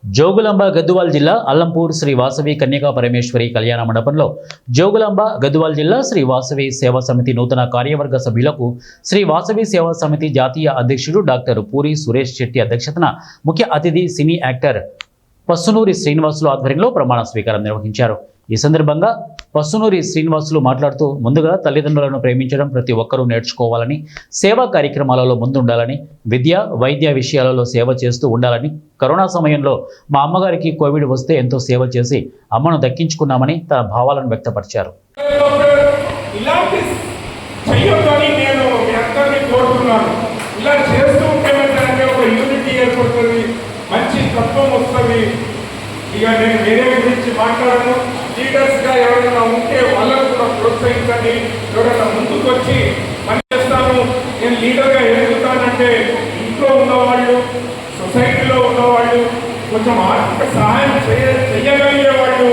జోగులాంబ గద్వాల్ జిల్లా అల్లంపూర్ శ్రీ వాసవి కన్యకా పరమేశ్వరి కళ్యాణ మండపంలో జోగులాంబ గద్వాల్ జిల్లా శ్రీ వాసవి సేవా సమితి నూతన కార్యవర్గ సభ్యులకు శ్రీ వాసవి సేవా సమితి జాతీయ అధ్యక్షుడు డాక్టర్ పూరి సురేష్ శెట్టి అధ్యక్షతన ముఖ్య అతిథి సినీ యాక్టర్ పస్సునూరి శ్రీనివాసులు ఆధ్వర్యంలో ప్రమాణ స్వీకారం నిర్వహించారు। ఈ సందర్భంగా పస్సునూరి శ్రీనివాసులు మాట్లాడుతూ ముందుగా తల్లిదండ్రులను ప్రేమించడం ప్రతి ఒక్కరూ నేర్చుకోవాలని, సేవా కార్యక్రమాలలో ముందుండాలని, విద్య వైద్య విషయాలలో సేవ చేస్తూ ఉండాలని, కరోనా సమయంలో మా అమ్మగారికి కోవిడ్ వస్తే ఎంతో సేవ చేసి అమ్మను దక్కించుకున్నామని తన భావాలను వ్యక్తపరిచారు। మంచి తత్వం వస్తుంది। ఇక నేను వేరే గురించి మాట్లాడను। లీడర్స్గా ఎవరైనా ఉంటే వాళ్ళకు కూడా ప్రోత్సహించండి। ఎవరైనా ముందుకు వచ్చి పని చేస్తాను, నేను లీడర్గా ఎదుగుతానంటే ఇంట్లో ఉన్నవాళ్ళు, సొసైటీలో ఉన్నవాళ్ళు, కొంచెం ఆర్థిక సహాయం చేయగలిగే వాళ్ళు